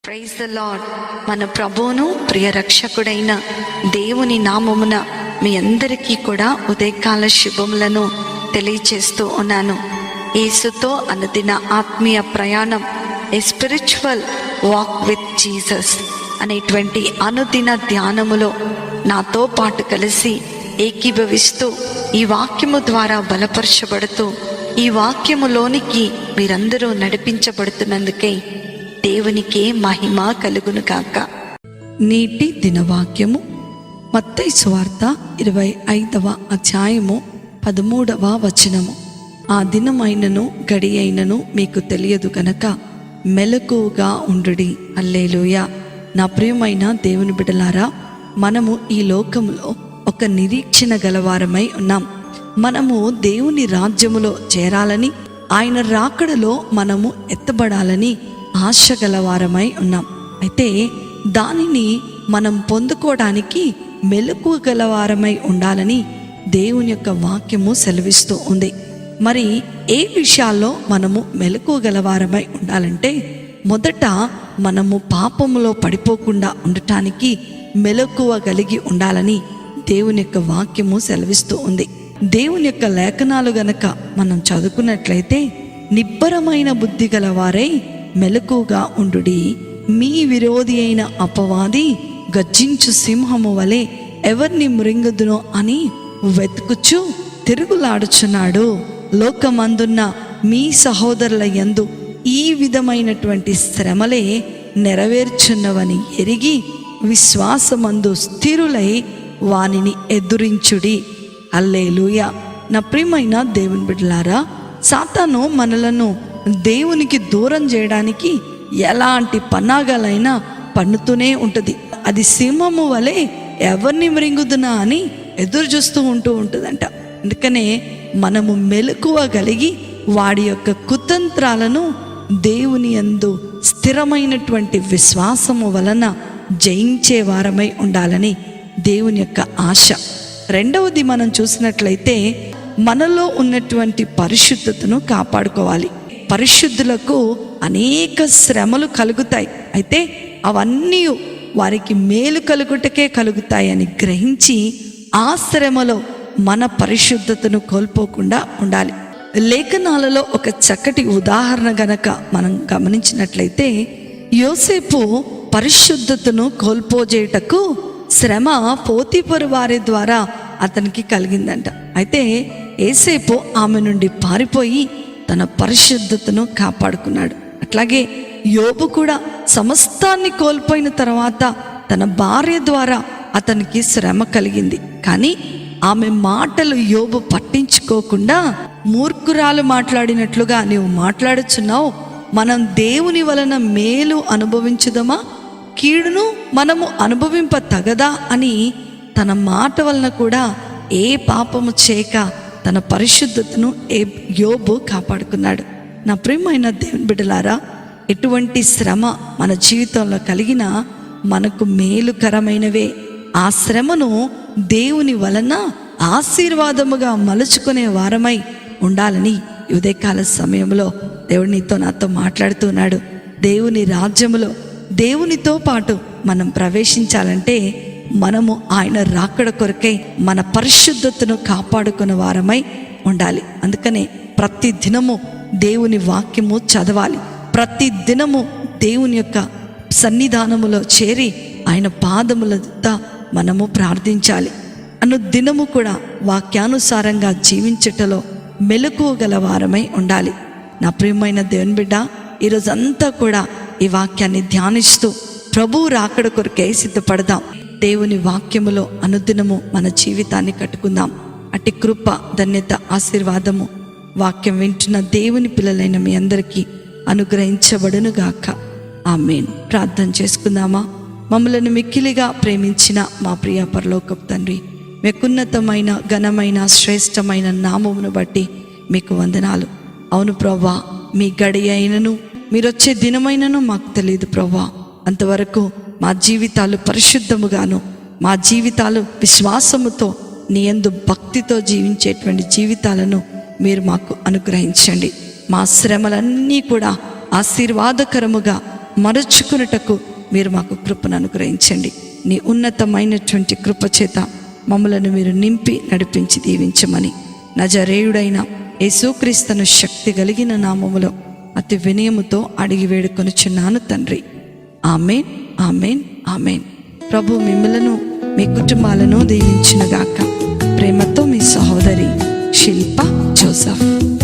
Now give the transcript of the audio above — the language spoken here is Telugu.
Praise the lord. మన ప్రభువును ప్రియ రక్షకుడైన దేవుని నామమున మీ అందరికీ కూడా ఉదయకాల శుభములను తెలియచేస్తూ ఉన్నాను. యేసుతో అనుదిన ఆత్మీయ ప్రయాణం, a spiritual walk with Jesus అనేటువంటి అనుదిన ధ్యానములో నాతో పాటు కలిసి ఏకీభవిస్తూ ఈ వాక్యము ద్వారా బలపరచబడుతూ ఈ వాక్యములోనికి మీరందరూ నడిపించబడుతున్నందుకే దేవునికే మహిమ కలుగును కాక. నేటి దినవాక్యము మత్తయి సువార్త 25వ అధ్యాయము 13వ వచనము. ఆ దినమైనను గడి అయినను మీకు తెలియదు గనక మెలకువగా ఉండుడి. హల్లెలూయా. నా ప్రియమైన దేవుని బిడ్డలారా, మనము ఈ లోకములో ఒక నిరీక్షణ గలవారమై ఉన్నాం. మనము దేవుని రాజ్యములో చేరాలని, ఆయన రాకడలో మనము ఎత్తబడాలని ఆశ గలవారమై ఉన్నాం. అయితే దానిని మనం పొందుకోవడానికి మెలకువ గలవారమై ఉండాలని దేవుని యొక్క వాక్యము సెలవిస్తూ ఉంది. మరి ఏ విషయాల్లో మనము మెలకువ గలవారమై ఉండాలంటే, మొదట మనము పాపములో పడిపోకుండా ఉండటానికి మెలకువ కలిగి ఉండాలని దేవుని యొక్క వాక్యము సెలవిస్తూ ఉంది. దేవుని యొక్క లేఖనాలు గనక మనం చదువుకున్నట్లయితే, నిబ్బరమైన బుద్ధి గలవారై మెలకుగా ఉండుడి, మీ విరోధి అయిన అపవాది గర్జించు సింహము వలె ఎవరిని మృంగుదునో అని వెతుకుచు తిరుగులాడుచున్నాడు. లోకమందున్న మీ సహోదరుల యందు ఈ విధమైనటువంటి శ్రమలే నెరవేర్చున్నవని ఎరిగి విశ్వాసమందు స్థిరులై వానిని ఎదురించుడి. హల్లెలూయా. నా ప్రియమైన దేవుని బిడ్డలారా, సాతాను మనలను దేవునికి దూరం చేయడానికి ఎలాంటి పన్నాగాలైనా పన్నుతూనే ఉంటుంది. అది సింహము వలె ఎవరిని మృంగుదునా అని ఎదురు చూస్తూ ఉంటుందంట. అందుకనే మనము మెలకువ కలిగి వాడి యొక్క కుతంత్రాలను దేవుని యందు స్థిరమైనటువంటి విశ్వాసము వలన జయించే వారమై ఉండాలని దేవుని యొక్క ఆశ. రెండవది మనం చూసినట్లయితే, మనలో ఉన్నటువంటి పరిశుద్ధతను కాపాడుకోవాలి. పరిశుద్ధులకు అనేక శ్రమలు కలుగుతాయి. అయితే అవన్నీ వారికి మేలు కలుగుటకే కలుగుతాయని గ్రహించి ఆ శ్రమలో మన పరిశుద్ధతను కోల్పోకుండా ఉండాలి. లేఖనాలలో ఒక చక్కటి ఉదాహరణ గనక మనం గమనించినట్లయితే, యోసేపు పరిశుద్ధతను కోల్పోజేయటకు శ్రమ పోతీఫరు వారి ద్వారా అతనికి కలిగిందంట. అయితే యోసేపు ఆమె నుండి పారిపోయి తన పరిశుద్ధతను కాపాడుకున్నాడు. అట్లాగే యోబు కూడా సమస్తాన్ని కోల్పోయిన తర్వాత తన భార్య ద్వారా అతనికి శ్రమ కలిగింది. కానీ ఆమె మాటలు యోబు పట్టించుకోకుండా, మూర్ఖురాలు మాట్లాడినట్లుగా నీవు మాట్లాడుచున్నావు, మనం దేవుని వలన మేలు అనుభవించుదమా, కీడును మనము అనుభవింప తగదా అని తన మాట వలన కూడా ఏ పాపము చేయక తన పరిశుద్ధతను యోబు కాపాడుకున్నాడు. నా ప్రియమైన దేవుని బిడ్డలారా, ఎటువంటి శ్రమ మన జీవితంలో కలిగినా మనకు మేలుకరమైనవే. ఆ శ్రమను దేవుని వలన ఆశీర్వాదముగా మలుచుకునే వారమై ఉండాలని ఉదయకాల సమయంలో దేవుడు నీతో నాతో మాట్లాడుతున్నాడు. దేవుని రాజ్యములో దేవునితో పాటు మనం ప్రవేశించాలంటే మనము ఆయన రాకడ కొరకై మన పరిశుద్ధతను కాపాడుకున్న వారమై ఉండాలి. అందుకనే ప్రతి దినము దేవుని వాక్యము చదవాలి. ప్రతి దినము దేవుని యొక్క సన్నిధానములో చేరి ఆయన పాదముల వద్ద మనము ప్రార్థించాలి. దినము కూడా వాక్యానుసారంగా జీవించటలో మెలకువ గల వారమై ఉండాలి. నా ప్రియమైన దేవుని బిడ్డ, ఈరోజంతా కూడా ఈ వాక్యాన్ని ధ్యానిస్తూ ప్రభువు రాకడ కొరకై సిద్ధపడదాం. దేవుని వాక్యములో అనుదినము మన జీవితాన్ని కట్టుకుందాం. అట్టి కృప, ధన్యత, ఆశీర్వాదము వాక్యం వింటున్న దేవుని పిల్లలైన మీ అందరికీ అనుగ్రహించబడునుగాక. ఆమేన్. ప్రార్థన చేసుకుందామా? మమ్మలను మిక్కిలిగా ప్రేమించిన మా ప్రియ పరలోకపు తండ్రి, మీకున్నతమైన ఘనమైన శ్రేష్టమైన నామమును బట్టి మీకు వందనాలు. అవును ప్రభువా, మీ గడి అయినను మీరొచ్చే దినమైనను మాకు తెలియదు ప్రభువా. అంతవరకు మా జీవితాలు పరిశుద్ధముగాను, మా జీవితాలు విశ్వాసముతో నీ యందు భక్తితో జీవించేటువంటి జీవితాలను మీరు మాకు అనుగ్రహించండి. మా శ్రమలన్నీ కూడా ఆశీర్వాదకరముగా మరచుకున్నటకు మీరు మాకు కృపను అనుగ్రహించండి. నీ ఉన్నతమైనటువంటి కృప చేత మమ్మలను మీరు నింపి నడిపించి దీవించమని నజరేయుడైన యేసుక్రీస్తును శక్తి కలిగిన నామములో అతి వినయముతో అడిగి వేడుకొనుచున్నాను తండ్రి. ఆమేన్, ఆమేన్, ఆమేన్. ప్రభు మిమ్మలను మీ కుటుంబాలను దీవించునుగాక. ప్రేమతో మీ సహోదరి శిల్ప జోసెఫ్.